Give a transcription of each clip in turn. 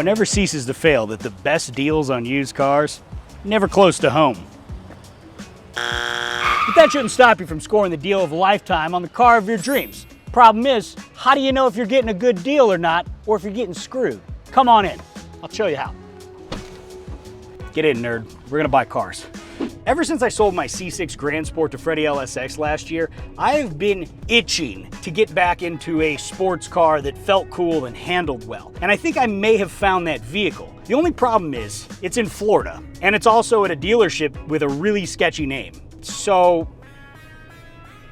it never ceases to fail that the best deals on used cars, never close to home. But that shouldn't stop you from scoring the deal of a lifetime on the car of your dreams. Problem is, how do you know if you're getting a good deal or not, or if you're getting screwed? Come on in, I'll show you how. Get in, nerd, we're gonna buy cars. Ever since I sold my C6 Grand Sport to Freddie LSX last year, I have been itching to get back into a sports car that felt cool and handled well. And I think I may have found that vehicle. The only problem is, it's in Florida, and it's also at a dealership with a really sketchy name. So,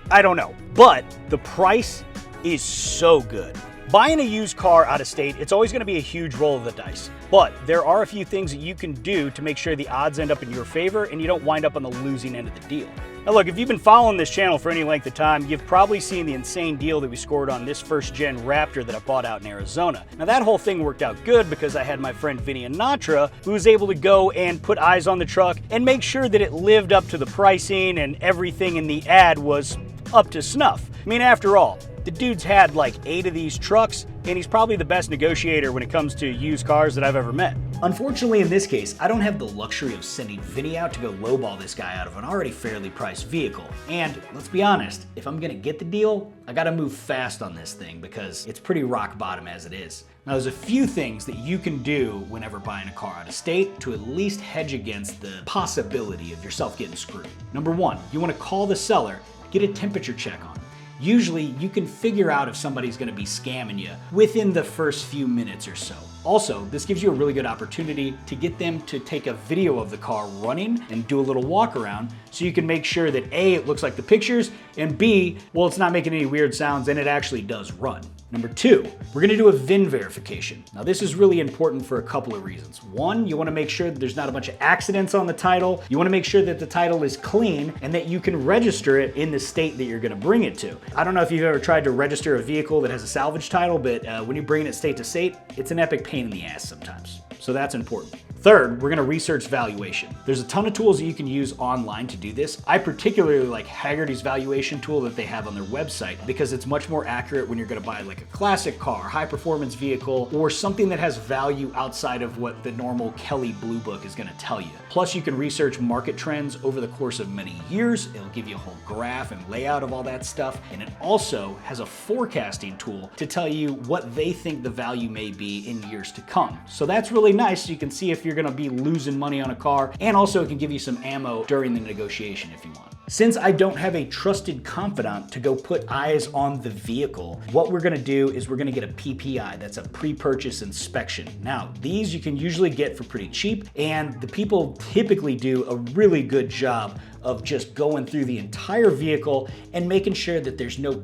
I don't know. But the price is so good. Buying a used car out of state, it's always gonna be a huge roll of the dice. But there are a few things that you can do to make sure the odds end up in your favor and you don't wind up on the losing end of the deal. Now look, if you've been following this channel for any length of time, you've probably seen the insane deal that we scored on this first-gen Raptor that I bought out in Arizona. Now that whole thing worked out good because I had my friend Vinny Anatra, who was able to go and put eyes on the truck and make sure that it lived up to the pricing and everything in the ad was up to snuff. I mean, after all, the dude's had like 8 of these trucks, and he's probably the best negotiator when it comes to used cars that I've ever met. Unfortunately, in this case, I don't have the luxury of sending Vinny out to go lowball this guy out of an already fairly priced vehicle. And let's be honest, if I'm gonna get the deal, I gotta move fast on this thing because it's pretty rock bottom as it is. Now, there's a few things that you can do whenever buying a car out of state to at least hedge against the possibility of yourself getting screwed. Number 1, you wanna call the seller, get a temperature check on. Usually, you can figure out if somebody's gonna be scamming you within the first few minutes or so. Also, this gives you a really good opportunity to get them to take a video of the car running and do a little walk around so you can make sure that A, it looks like the pictures, and B, well, it's not making any weird sounds and it actually does run. Number 2, we're gonna do a VIN verification. Now this is really important for a couple of reasons. 1, you wanna make sure that there's not a bunch of accidents on the title. You wanna make sure that the title is clean and that you can register it in the state that you're gonna bring it to. I don't know if you've ever tried to register a vehicle that has a salvage title, but when you bring it state to state, it's an epic pain in the ass sometimes. So that's important. Third, we're gonna research valuation. There's a ton of tools that you can use online to do this. I particularly like Haggerty's valuation tool that they have on their website because it's much more accurate when you're gonna buy like a classic car, high performance vehicle, or something that has value outside of what the normal Kelley Blue Book is gonna tell you. Plus you can research market trends over the course of many years. It'll give you a whole graph and layout of all that stuff. And it also has a forecasting tool to tell you what they think the value may be in years to come. So that's really nice. You can see if you're gonna be losing money on a car, and also it can give you some ammo during the negotiation if you want. Since I don't have a trusted confidant to go put eyes on the vehicle, what we're gonna do is we're gonna get a PPI, that's a pre-purchase inspection. Now, these you can usually get for pretty cheap, and the people typically do a really good job of just going through the entire vehicle and making sure that there's no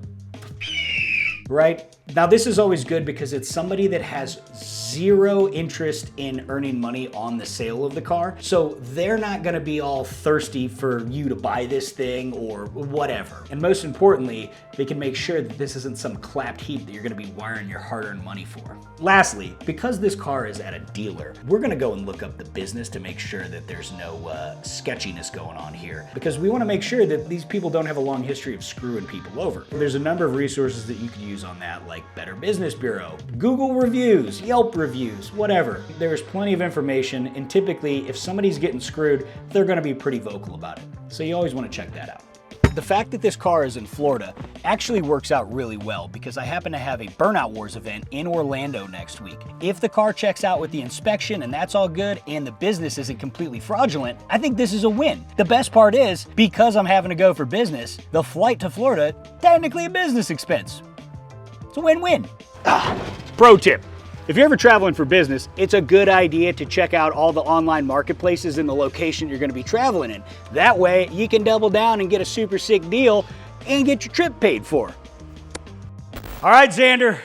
right? Now this is always good because it's somebody that has zero interest in earning money on the sale of the car. So they're not gonna be all thirsty for you to buy this thing or whatever. And most importantly, they can make sure that this isn't some clapped heap that you're gonna be wiring your hard-earned money for. Lastly, because this car is at a dealer, we're gonna go and look up the business to make sure that there's no sketchiness going on here. Because we wanna make sure that these people don't have a long history of screwing people over. There's a number of resources that you can use on that, like Better Business Bureau, Google reviews, Yelp reviews, whatever. There's plenty of information, and typically if somebody's getting screwed, they're gonna be pretty vocal about it. So you always wanna check that out. The fact that this car is in Florida actually works out really well because I happen to have a Burnout Wars event in Orlando next week. If the car checks out with the inspection and that's all good and the business isn't completely fraudulent, I think this is a win. The best part is, because I'm having to go for business, the flight to Florida, technically a business expense. It's a win-win. Pro tip. If you're ever traveling for business, it's a good idea to check out all the online marketplaces in the location you're gonna be traveling in. That way, you can double down and get a super sick deal and get your trip paid for. All right, Xander,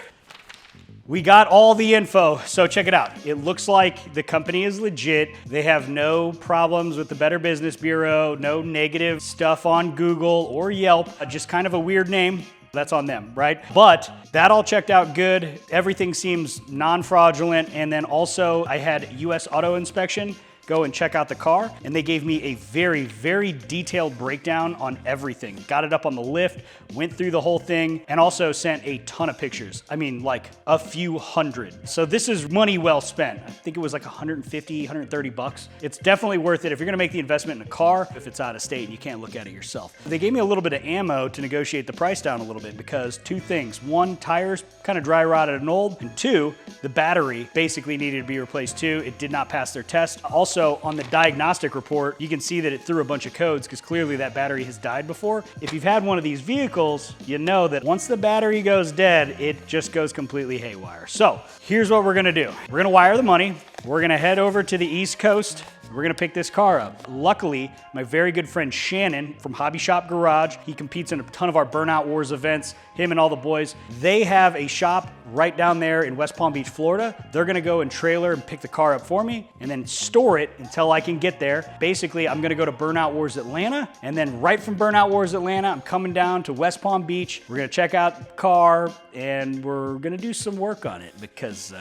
we got all the info, so check it out. It looks like the company is legit. They have no problems with the Better Business Bureau, no negative stuff on Google or Yelp, just kind of a weird name. That's on them, right? But that all checked out good. Everything seems non-fraudulent. And then also I had US Auto Inspection go and check out the car, and they gave me a very, very detailed breakdown on everything. Got it up on the lift, went through the whole thing, and also sent a ton of pictures. I mean, like a few hundred. So this is money well spent. I think it was like 150, 130 bucks. It's definitely worth it if you're gonna make the investment in a car, if it's out of state and you can't look at it yourself. They gave me a little bit of ammo to negotiate the price down a little bit because two things. One, tires kind of dry rotted and old, and two, the battery basically needed to be replaced too. It did not pass their test. Also, on the diagnostic report, you can see that it threw a bunch of codes because clearly that battery has died before. If you've had one of these vehicles, you know that once the battery goes dead, it just goes completely haywire. So here's what we're gonna do. We're gonna wire the money. We're gonna head over to the East Coast. We're gonna pick this car up. Luckily, my very good friend Shannon from Hobby Shop Garage, he competes in a ton of our Burnout Wars events, him and all the boys. They have a shop right down there in West Palm Beach, Florida. They're gonna go and trailer and pick the car up for me and then store it until I can get there. Basically, I'm gonna go to Burnout Wars Atlanta, and then right from Burnout Wars Atlanta, I'm coming down to West Palm Beach. We're gonna check out the car and we're gonna do some work on it because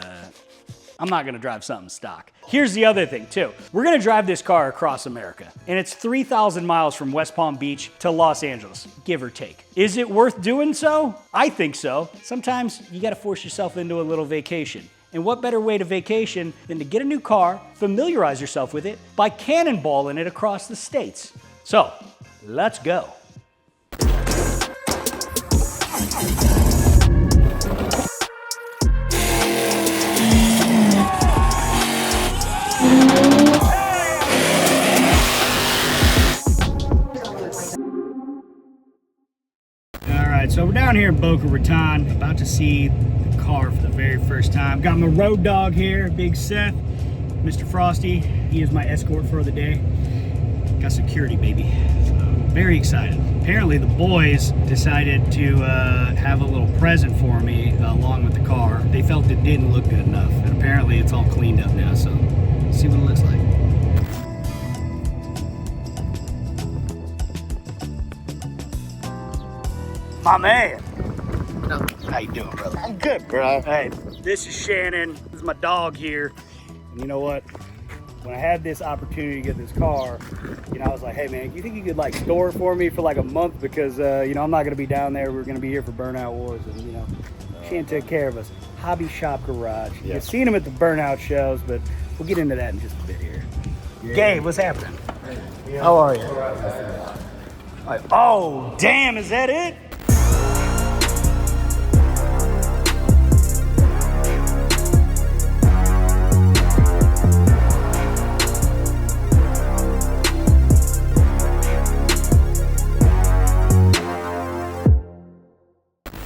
I'm not gonna drive something stock. Here's the other thing too. We're gonna drive this car across America, and it's 3,000 miles from West Palm Beach to Los Angeles, give or take. Is it worth doing so? I think so. Sometimes you gotta force yourself into a little vacation. And what better way to vacation than to get a new car, familiarize yourself with it by cannonballing it across the states. So, let's go. So we're down here in Boca Raton, about to see the car for the very first time. Got my road dog here, Big Seth, Mr. Frosty. He is my escort for the day. Got security, baby. So very excited. Apparently the boys decided to have a little present for me along with the car. They felt it didn't look good enough, and apparently it's all cleaned up now, so let's see what it looks like. My man. How you doing, brother? I'm good, bro. Hey, this is Shannon. This is my dog here. And you know what? When I had this opportunity to get this car, you know, I was like, hey man, you think you could like store it for me for like a month? Because, you know, I'm not gonna be down there. We're gonna be here for Burnout Wars, and you know, Shannon took care of us. Hobby Shop Garage. Yeah. You've seen him at the Burnout shows, but we'll get into that in just a bit here. Yeah. Gabe, what's happening? Yeah. How are you? Right. Oh, damn, is that it?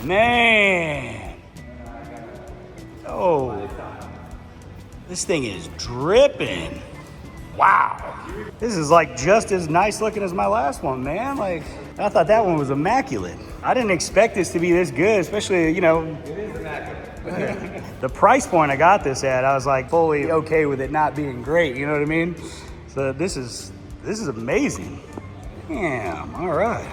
Man, oh, this thing is dripping. Wow, this is like just as nice looking as my last one, man. Like, I thought that one was immaculate. I didn't expect this to be this good, especially, you know, it is immaculate. The price point I got this at, I was like fully okay with it not being great, you know what I mean? So this is amazing. Damn, all right.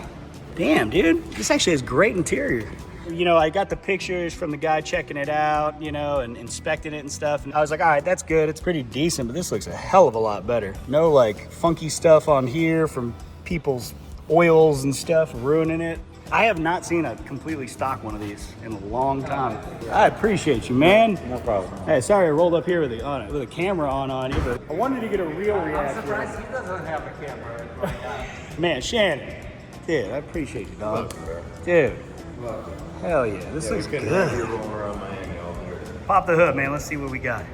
Damn, dude, this actually has great interior. You know, I got the pictures from the guy checking it out, you know, and inspecting it and stuff. And I was like, all right, that's good. It's pretty decent, but this looks a hell of a lot better. No like funky stuff on here from people's oils and stuff ruining it. I have not seen a completely stock one of these in a long time. I appreciate you, man. No problem. Hey, sorry I rolled up here with a camera on you, but I wanted to get a real reaction. I'm surprised he doesn't have a camera. Man, Shannon, dude, I appreciate you, dog. Welcome, Dude. Welcome. Hell yeah, this looks good. Around Miami all day. Pop the hood, man. Let's see what we got.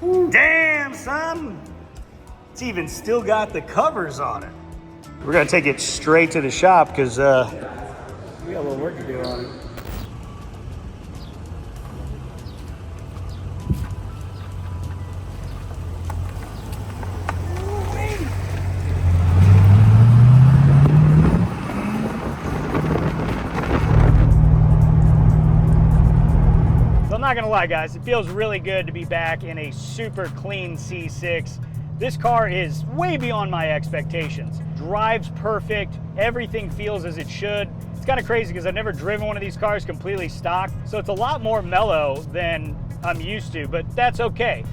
Ooh. Damn, son. It's even still got the covers on it. We're gonna take it straight to the shop because we got a little work to do on it. I'm not gonna lie, guys, it feels really good to be back in a super clean C6. This car is way beyond my expectations. Drives perfect, everything feels as it should. It's kind of crazy because I've never driven one of these cars completely stock, so it's a lot more mellow than I'm used to, but that's okay.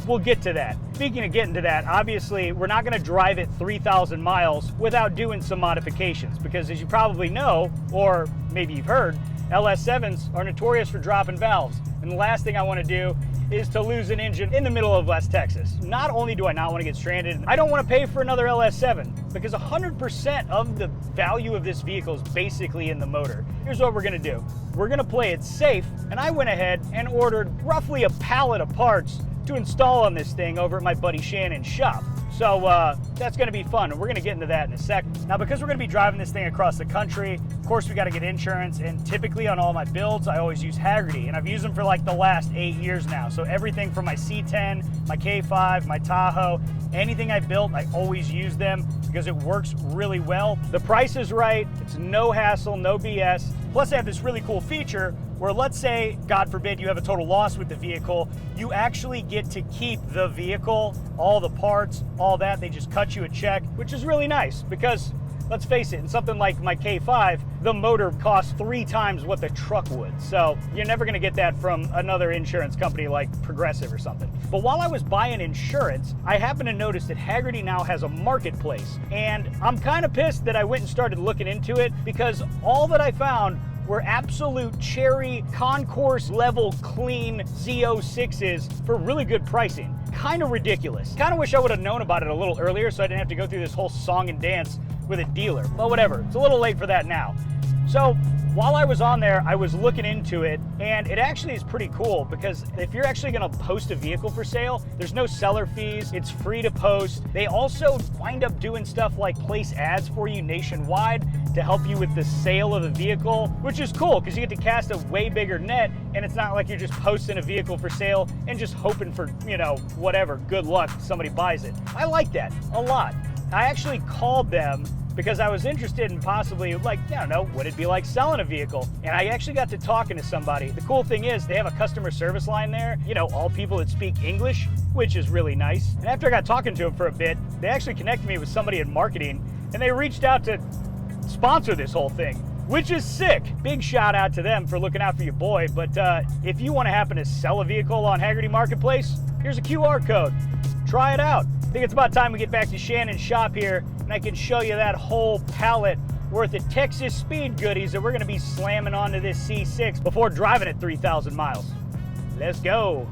we'll get to that. Speaking of getting to that, obviously we're not gonna drive it 3,000 miles without doing some modifications, because as you probably know, or maybe you've heard, LS7s are notorious for dropping valves. And the last thing I wanna do is to lose an engine in the middle of West Texas. Not only do I not want to get stranded, I don't want to pay for another LS7 because 100% of the value of this vehicle is basically in the motor. Here's what we're going to do. We're going to play it safe, and I went ahead and ordered roughly a pallet of parts to install on this thing over at my buddy Shannon's shop. So that's gonna be fun, and we're gonna get into that in a sec. Now, because we're gonna be driving this thing across the country, of course we gotta get insurance, and typically on all my builds, I always use Haggerty, and I've used them for like the last 8 years now. So everything from my C10, my K5, my Tahoe, anything I built, I always use them because it works really well. The price is right, it's no hassle, no BS. Plus they have this really cool feature where, let's say, God forbid, you have a total loss with the vehicle, you actually get to keep the vehicle, all the parts, all that. They just cut you a check, which is really nice because, let's face it, in something like my K5, the motor costs 3 times what the truck would. So you're never gonna get that from another insurance company like Progressive or something. But while I was buying insurance, I happened to notice that Haggerty now has a marketplace. And I'm kind of pissed that I went and started looking into it because all that I found were absolute cherry concourse level clean Z06s for really good pricing. Kind of ridiculous. Kind of wish I would have known about it a little earlier so I didn't have to go through this whole song and dance with a dealer. But whatever, it's a little late for that now. So while I was on there, I was looking into it, and it actually is pretty cool because if you're actually gonna post a vehicle for sale, there's no seller fees, it's free to post. They also wind up doing stuff like place ads for you nationwide to help you with the sale of the vehicle, which is cool because you get to cast a way bigger net, and it's not like you're just posting a vehicle for sale and just hoping for, you know, whatever, good luck, somebody buys it. I like that a lot. I actually called them because I was interested in possibly, like, I don't know, what it'd be like selling a vehicle. And I actually got to talking to somebody. The cool thing is they have a customer service line there, you know, all people that speak English, which is really nice. And after I got talking to them for a bit, they actually connected me with somebody in marketing, and they reached out to sponsor this whole thing, which is sick. Big shout out to them for looking out for your boy. But if you want to happen to sell a vehicle on Haggerty Marketplace, here's a QR code. Try it out. I think it's about time we get back to Shannon's shop here, and I can show you that whole pallet worth of Texas speed goodies that we're gonna be slamming onto this C6 before driving it 3,000 miles. Let's go.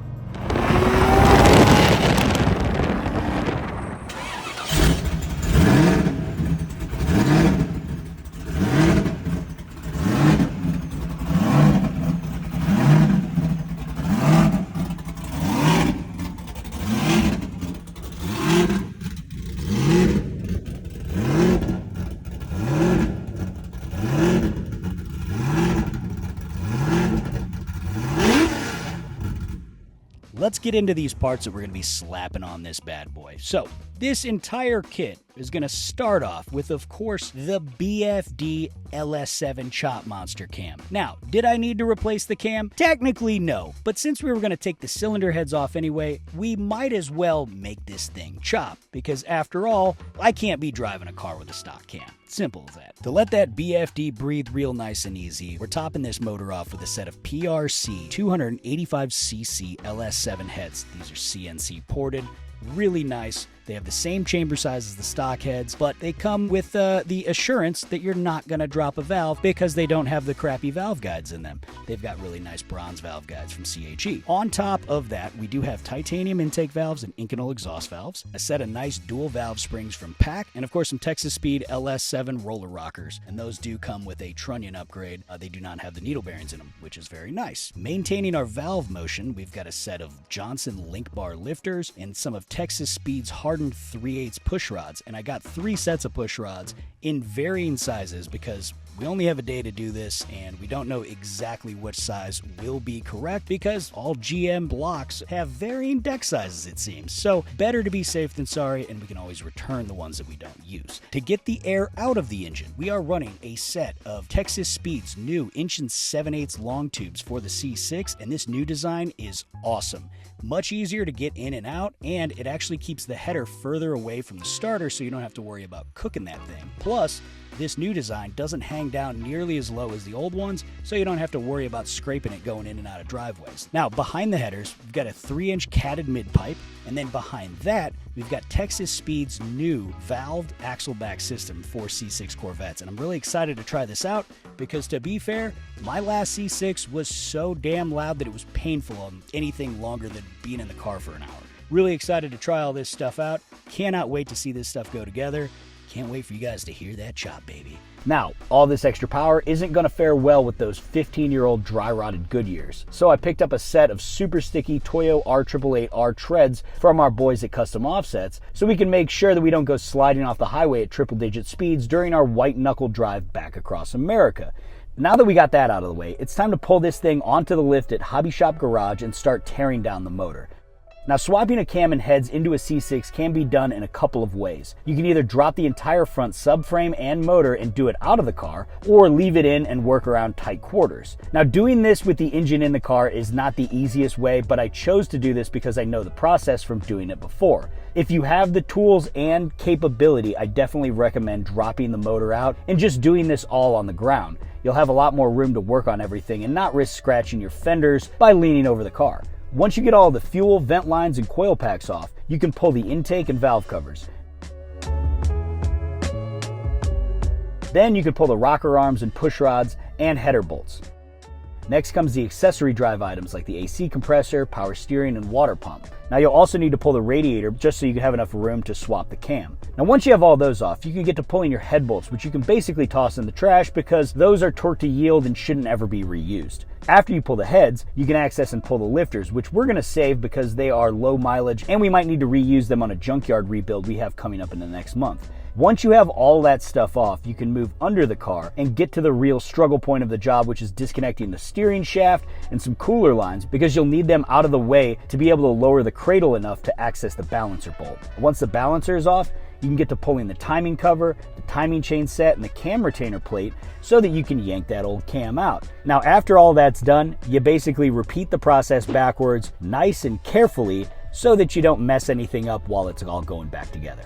Let's get into these parts that we're going to be slapping on this bad boy. So, this entire kit is going to start off with, of course, the BFD LS7 Chop Monster cam. Now, did I need to replace the cam? Technically, no. But since we were going to take the cylinder heads off anyway, we might as well make this thing chop. Because after all, I can't be driving a car with a stock cam. Simple as that. To let that BFD breathe real nice and easy, we're topping this motor off with a set of PRC 285cc LS7 heads. These are CNC ported. Really nice. They have the same chamber size as the stock heads, but they come with the assurance that you're not going to drop a valve because they don't have the crappy valve guides in them. They've got really nice bronze valve guides from CHE. On top of that, we do have titanium intake valves and Inconel exhaust valves, a set of nice dual valve springs from PAC, and of course some Texas Speed LS7 roller rockers. And those do come with a trunnion upgrade. They do not have the needle bearings in them, which is very nice. Maintaining our valve motion, we've got a set of Johnson link bar lifters and some of Texas Speed's hardened 3/8 push rods, and I got 3 sets of push rods in varying sizes because we only have a day to do this and we don't know exactly which size will be correct because all GM blocks have varying deck sizes, it seems. So better to be safe than sorry, and we can always return the ones that we don't use. To get the air out of the engine, we are running a set of Texas Speed's new 1 7/8 long tubes for the C6, and this new design is awesome. Much easier to get in and out, and it actually keeps the header further away from the starter so you don't have to worry about cooking that thing. Plus, This new design doesn't hang down nearly as low as the old ones, so you don't have to worry about scraping it going in and out of driveways. Now, behind the headers, we've got a 3-inch catted mid-pipe, and then behind that, we've got Texas Speed's new valved axle-back system for C6 Corvettes, and I'm really excited to try this out because, to be fair, my last C6 was so damn loud that it was painful on anything longer than being in the car for an hour. Really excited to try all this stuff out. Cannot wait to see this stuff go together. Can't wait for you guys to hear that chop, baby. Now, all this extra power isn't going to fare well with those 15-year-old dry-rotted Goodyears. So I picked up a set of super sticky Toyo R888R treads from our boys at Custom Offsets so we can make sure that we don't go sliding off the highway at triple-digit speeds during our white-knuckle drive back across America. Now that we got that out of the way, it's time to pull this thing onto the lift at Hobby Shop Garage and start tearing down the motor. Now, swapping a cam and heads into a C6 can be done in a couple of ways. You can either drop the entire front subframe and motor and do it out of the car, or leave it in and work around tight quarters. Now, doing this with the engine in the car is not the easiest way, but I chose to do this because I know the process from doing it before. If you have the tools and capability, I definitely recommend dropping the motor out and just doing this all on the ground. You'll have a lot more room to work on everything and not risk scratching your fenders by leaning over the car. Once you get all the fuel, vent lines, and coil packs off, you can pull the intake and valve covers. Then you can pull the rocker arms and push rods and header bolts. Next comes the accessory drive items like the AC compressor, power steering, and water pump. Now you'll also need to pull the radiator just so you can have enough room to swap the cam. Now once you have all those off, you can get to pulling your head bolts, which you can basically toss in the trash because those are torque to yield and shouldn't ever be reused. After you pull the heads, you can access and pull the lifters, which we're going to save because they are low mileage and we might need to reuse them on a junkyard rebuild we have coming up in the next month. Once you have all that stuff off, you can move under the car and get to the real struggle point of the job, which is disconnecting the steering shaft and some cooler lines because you'll need them out of the way to be able to lower the cradle enough to access the balancer bolt. Once the balancer is off, you can get to pulling the timing cover, the timing chain set, and the cam retainer plate so that you can yank that old cam out. Now, after all that's done, you basically repeat the process backwards, nice and carefully, so that you don't mess anything up while it's all going back together.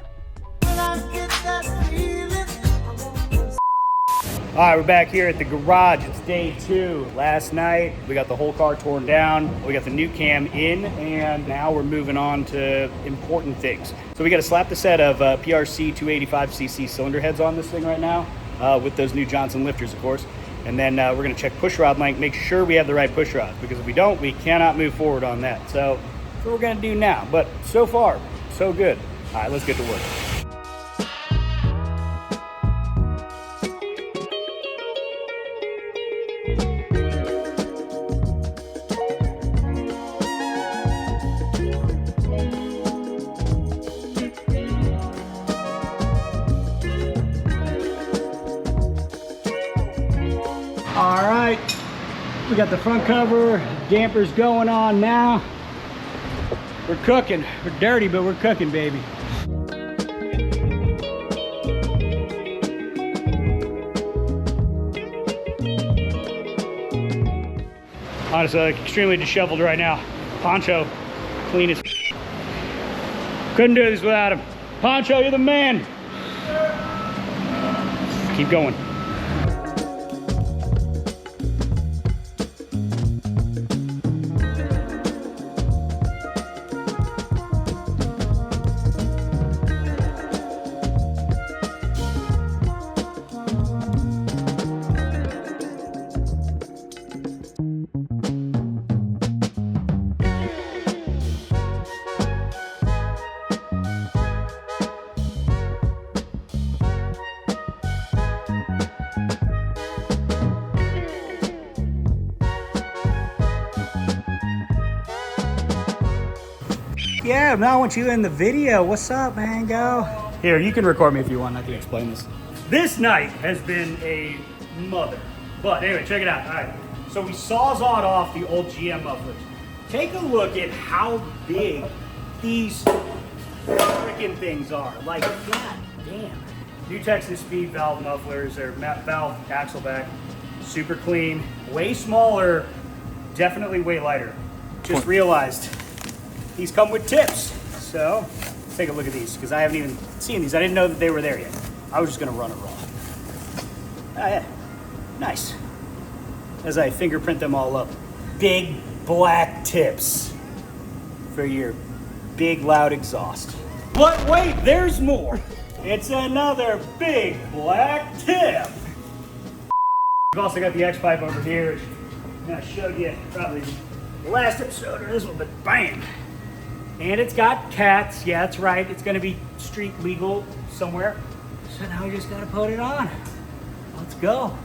All right, we're back here at the garage. It's day 2. Last night, we got the whole car torn down. We got the new cam in, and now we're moving on to important things. So we got to slap the set of PRC 285cc cylinder heads on this thing right now, with those new Johnson lifters, of course. And then we're going to check push rod length, make sure we have the right push rods, because if we don't, we cannot move forward on that. So that's what we're going to do now. But so far, so good. All right, let's get to work. All right, we got the front cover, dampers going on now. We're cooking. We're dirty, but we're cooking, baby. Honestly, extremely disheveled right now. Poncho, clean as couldn't do this without him. Poncho, you're the man. Keep going. Yeah, now I want you in the video. What's up, man? Go. Here, you can record me if you want. I can explain this. This night has been a mother. But anyway, check it out. All right. So we sawzawed off the old GM mufflers. Take a look at how big these freaking things are. Like, god damn. New Texas Speed valve mufflers, or valve axle back. Super clean. Way smaller. Definitely way lighter. Just realized these come with tips. So let's take a look at these because I haven't even seen these. I didn't know that they were there yet. I was just gonna run it raw. Oh yeah, nice. As I fingerprint them all up. Big black tips for your big loud exhaust. But wait, there's more. It's another big black tip. We've also got the X-pipe over here. I showed you probably the last episode or this one, but bam. And it's got cats. Yeah, that's right. It's gonna be street legal somewhere. So now we just gotta put it on. Let's go.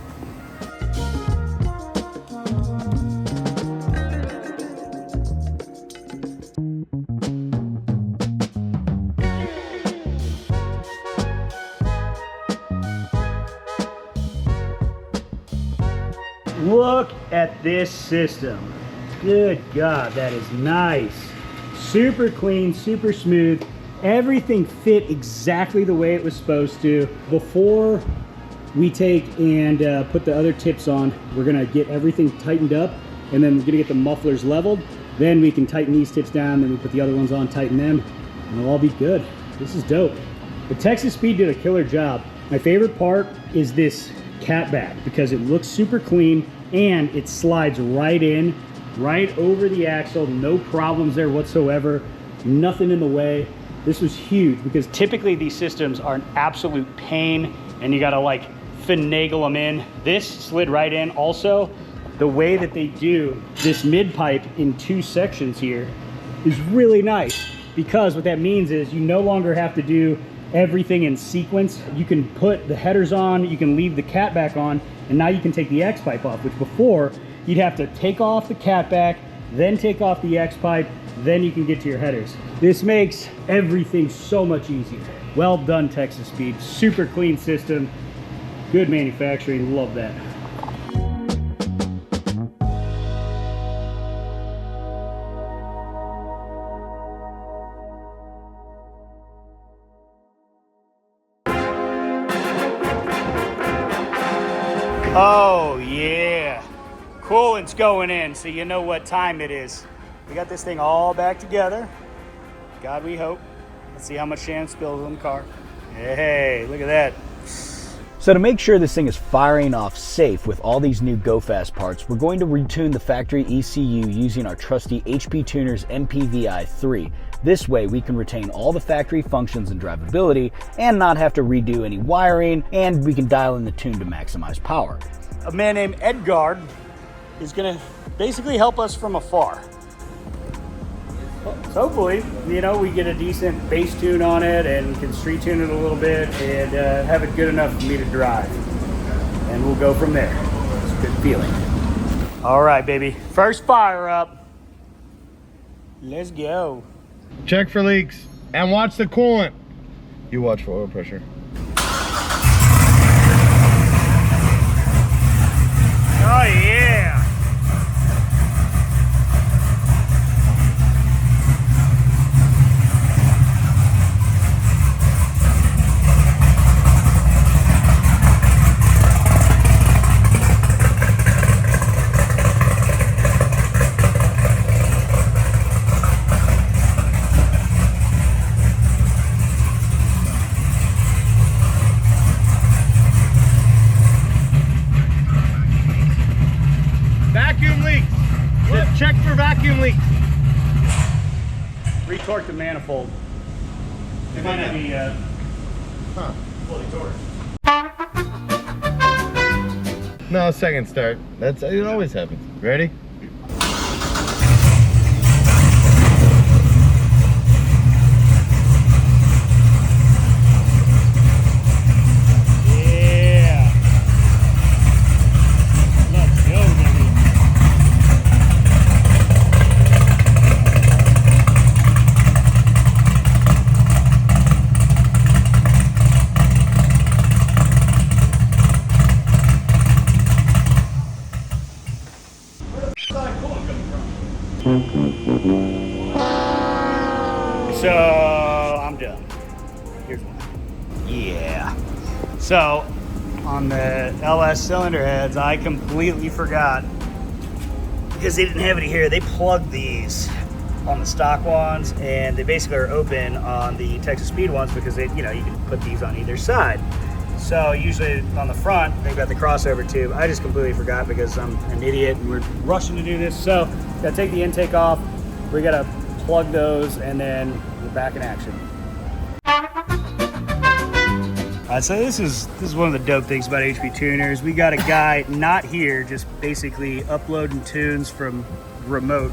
Look at this system. Good God, that is nice. Super clean, super smooth. Everything fit exactly the way it was supposed to. Before we take and put the other tips on, we're gonna get everything tightened up, and then we're gonna get the mufflers leveled. Then we can tighten these tips down, then we put the other ones on, tighten them, and it'll all be good. This is dope. The Texas Speed did a killer job. My favorite part is this cat back because it looks super clean and it slides right in, right over the axle. No problems there whatsoever. Nothing in the way. This was huge because typically these systems are an absolute pain and you gotta like finagle them in. This slid right in. Also, the way that they do this mid pipe in 2 sections here is really nice because what that means is you no longer have to do everything in sequence. You can put the headers on, you can leave the cat back on, and now you can take the X pipe off, which before you'd have to take off the cat back, then take off the X pipe, then you can get to your headers. This makes everything so much easier. Well done, Texas Speed. Super clean system, good manufacturing, love that. Oh yeah, coolant's going in, so you know what time it is. We got this thing all back together. God, we hope. Let's see how much Shannon spills on the car. Hey, look at that. So to make sure this thing is firing off safe with all these new Go Fast parts, we're going to retune the factory ECU using our trusty HP Tuners MPVI-3. This way we can retain all the factory functions and drivability and not have to redo any wiring, and we can dial in the tune to maximize power. A man named Edgard is gonna basically help us from afar. So hopefully, you know, we get a decent bass tune on it and can street tune it a little bit and have it good enough for me to drive. And we'll go from there. It's a good feeling. All right, baby. First fire up. Let's go. Check for leaks and watch the coolant. You watch for oil pressure. Oh yeah. Check for vacuum leaks. Retorque the manifold. It might not be fully torqued. No, second start. It always happens. Ready? So I'm done. Here's one. Yeah. So on the LS cylinder heads, I completely forgot because they didn't have any here. They plugged these on the stock ones, and they basically are open on the Texas Speed ones because they, you know, you can put these on either side. So usually on the front, they've got the crossover tube. I just completely forgot because I'm an idiot and we're rushing to do this. So gotta take the intake off. We gotta plug those and then we're back in action. All right, so this is one of the dope things about HP tuners. We got a guy not here, just basically uploading tunes from remote.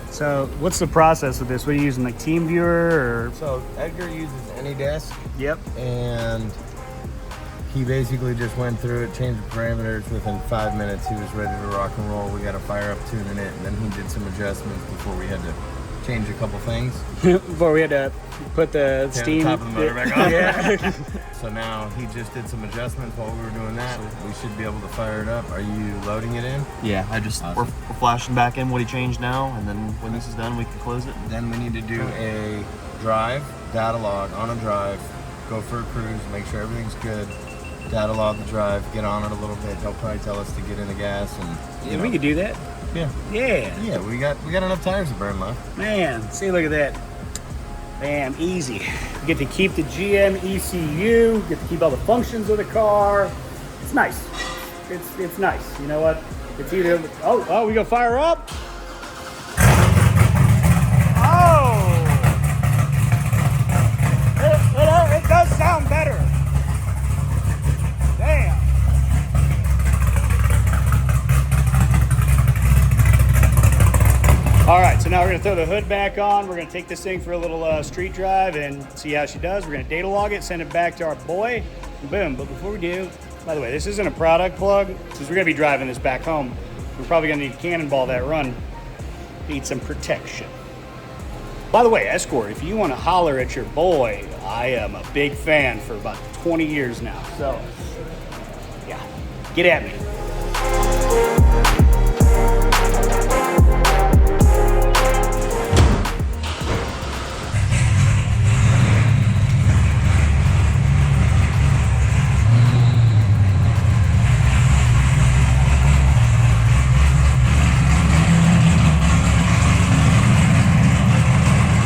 So what's the process with this? What are you using, like TeamViewer or? So Edgar uses AnyDesk. Yep. And he basically just went through it, changed the parameters. Within 5 minutes, he was ready to rock and roll. We got a fire up tune in it, and then he did some adjustments before we had to change a couple things. Before we had to put the steam. Top of the motor back on. Yeah. So now he just did some adjustments while we were doing that. We should be able to fire it up. Are you loading it in? Yeah, we're flashing back in what he changed now, and then when this is done, we can close it. Then we need to do a drive, data log on a drive, go for a cruise, make sure everything's good. Data log the drive, get on it a little bit. They'll probably tell us to get in the gas, and Yeah, we could do that. Yeah. Yeah. We got enough tires to burn left. Man, see, look at that. Bam, easy. You get to keep the GM ECU, get to keep all the functions of the car. It's nice. It's nice. You know what? It's either, oh, we gonna fire up? Oh! It does sound better. Damn. All right, so now we're gonna throw the hood back on. We're gonna take this thing for a little street drive and see how she does. We're gonna data log it, send it back to our boy, and boom. But before we do, by the way, this isn't a product plug. Since we're gonna be driving this back home, we're probably gonna need to cannonball that run. Need some protection. By the way, Escort, if you wanna holler at your boy, I am a big fan for about 20 years now. So, yeah, get at me.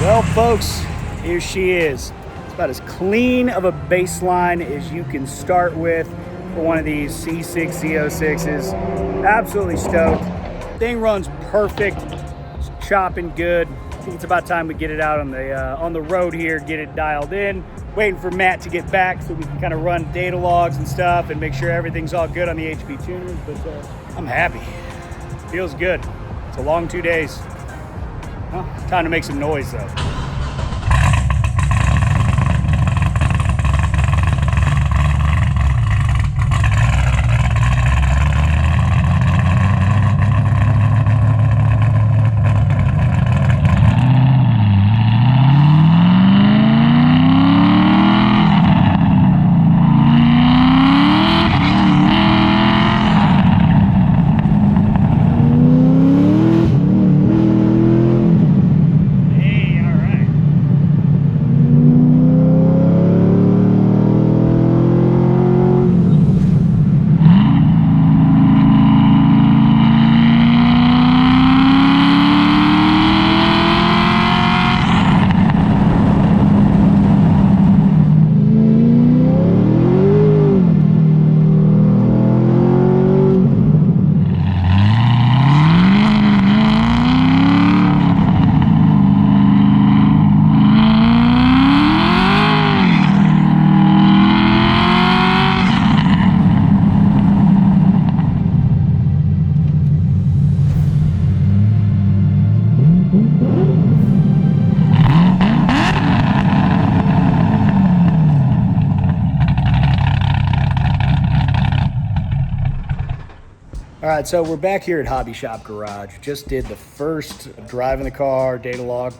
Well, folks, here she is. It's about as clean of a baseline as you can start with for one of these C6 Z06s. Absolutely stoked. Thing runs perfect. It's chopping good. I think it's about time we get it out on the road here, get it dialed in. Waiting for Matt to get back so we can kind of run data logs and stuff and make sure everything's all good on the HP tuners. But I'm happy. Feels good. It's a long 2 days. Well, time to make some noise though. All right, so we're back here at Hobby Shop Garage. Just did the first drive in the car, data log.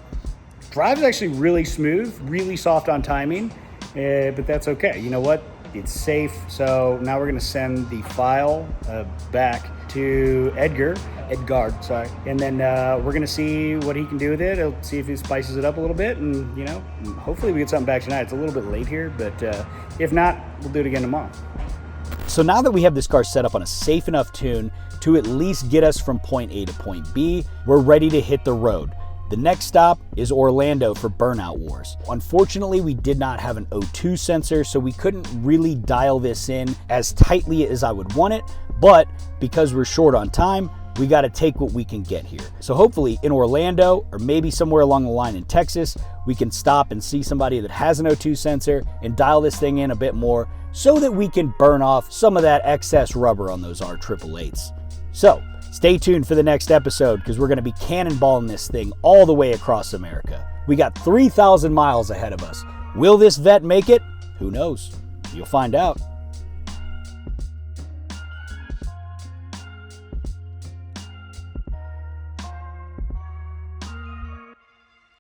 Drive is actually really smooth, really soft on timing, but that's okay. You know what? It's safe. So now we're gonna send the file back to Edgar, sorry. And then we're gonna see what he can do with it. He'll see if he spices it up a little bit, and you know, hopefully we get something back tonight. It's a little bit late here, but if not, we'll do it again tomorrow. So now that we have this car set up on a safe enough tune to at least get us from point A to point B, we're ready to hit the road. The next stop is Orlando for Burnout Wars. Unfortunately, we did not have an O2 sensor, so we couldn't really dial this in as tightly as I would want it, but because we're short on time, we got to take what we can get here. So hopefully in Orlando, or maybe somewhere along the line in Texas, we can stop and see somebody that has an O2 sensor and dial this thing in a bit more so that we can burn off some of that excess rubber on those R888s. So stay tuned for the next episode, because we're going to be cannonballing this thing all the way across America. We got 3,000 miles ahead of us. Will this vet make it? Who knows? You'll find out.